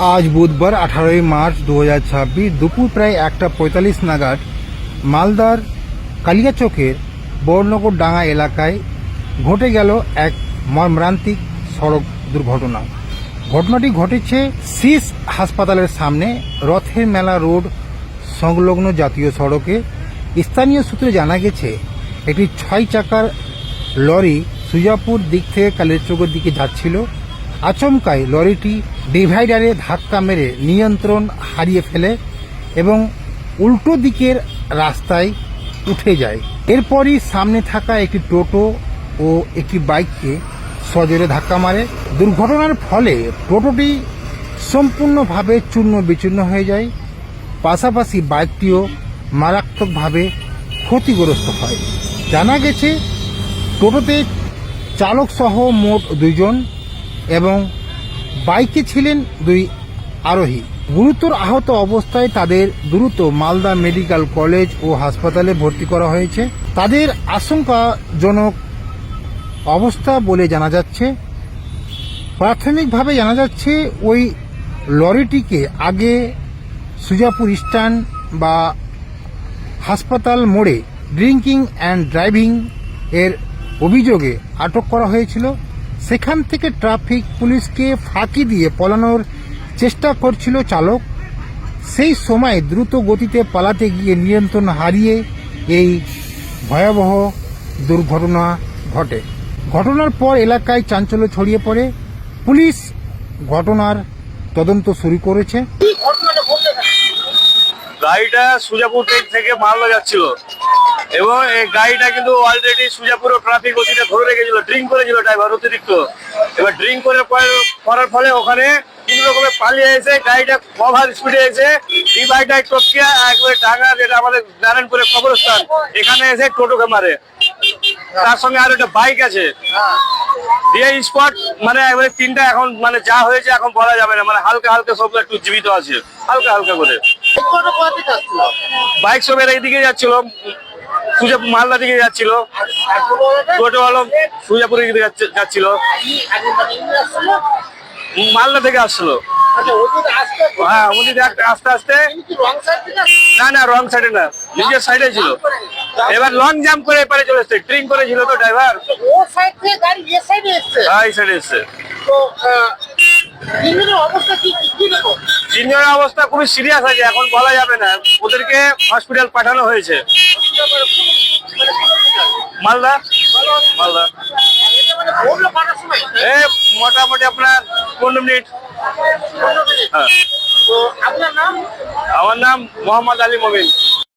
আজ বুধবার 18 মার্চ 2026 দুপুর প্রায় 1:45 নাগাদ মালদার কালিয়াচকের বড়নগর ডাঙ্গা এলাকায় ঘটে গেল এক মর্মান্তিক সড়ক দুর্ঘটনা। ঘটনাটি ঘটেছে সিস হাসপাতালের সামনে রথের মেলা রোড সংলগ্ন জাতীয় সড়কে। স্থানীয় সূত্রে জানা গেছে, একটি 6 চাকার লরি সুজাপুর দিক থেকে কালিয়াচকের দিকে যাচ্ছিল। আচমকায় লরিটি ডিভাইডারে ধাক্কা মেরে নিয়ন্ত্রণ হারিয়ে ফেলে এবং উল্টো দিকের রাস্তায় উঠে যায়। এরপরই সামনে থাকা একটি টোটো ও একটি বাইককে সজোরে ধাক্কা মারে। দুর্ঘটনার ফলে টোটোটি সম্পূর্ণভাবে চূর্ণ বিচূর্ণ হয়ে যায়, পাশাপাশি বাইকটিও মারাত্মকভাবে ক্ষতিগ্রস্ত হয়। জানা গেছে, টোটোতে চালক সহ মোট 2 জন এবং বাইকে ছিলেন 2 আরোহী। গুরুতর আহত অবস্থায় তাদের দ্রুত মালদা মেডিকেল কলেজ ও হাসপাতালে ভর্তি করা হয়েছে। তাদের আশঙ্কাজনক অবস্থা বলে জানা যাচ্ছে। প্রাথমিকভাবে জানা যাচ্ছে, ওই লরিটিকে আগে সুজাপুর স্ট্যান্ড বা হাসপাতাল মোড়ে ড্রিঙ্কিং অ্যান্ড ড্রাইভিং এর অভিযোগে আটক করা হয়েছিল। সেখান থেকে ট্রাফিক পুলিশকে ফাঁকি দিয়ে পলানোর চেষ্টা করছিল চালক। সেই সময় দ্রুত গতিতে পালাতে গিয়ে নিয়ন্ত্রণ হারিয়ে এই ভয়াবহ দুর্ঘটনা ঘটে। ঘটনার পর এলাকায় চাঞ্চল্য ছড়িয়ে পড়ে। পুলিশ ঘটনার তদন্ত শুরু করেছে। গাড়িটা সুজাপুর থেকে মালদা যাচ্ছিল এবং এই গাড়িটা কিন্তু অলরেডি সুজাপুর ট্রাফিক ওসিটা ধরে রেখেছিল। ড্রিঙ্ক করেছিল ড্রাইভার অতিরিক্ত। এবার ড্রিঙ্ক করার ফলে ওখানে কোন রকমে পালিয়ে এসে গাড়িটা ওভার স্পিডে এসে ডিভাইডার টপকিয়া একবারে ডাঙ্গা, যেটা আমাদের নারায়ণপুরের কবরস্থান, এখানে এসে টোটোকে মারে। তার সঙ্গে আর একটা বাইক আছে দিয়ে স্পট, মানে একবারে 3টা। এখন মানে যা হয়েছে এখন বলা যাবে না, মানে হালকা হালকা সব একটু জীবিত আছে, হালকা হালকা করে। বাইক সব এর দিকে যাচ্ছিল, সুজাপুর মালদা দিকে যাচ্ছিল। টোটো হলো সুজাপুরের দিকে যাচ্ছিল, মালদা থেকে আসছিল। হ্যাঁ, উনি আস্তে আস্তে, না রং সাইডে না, নিজের সাইডে ছিল। এবার লং জাম্প করে এপারে চলে এসছে। ড্রিঙ্ক করেছিল তো ড্রাইভার। হ্যাঁ, এই সাইডে এসছে। তিনজনের অবস্থা খুবই সিরিয়াস আছে, এখন বলা যাবে না। ওদেরকে হসপিটাল পাঠানো হয়েছে। মালদা মোটামুটি আপনার 15 মিনিট। হ্যাঁ, আমার নাম মোহাম্মদ আলী মমিন।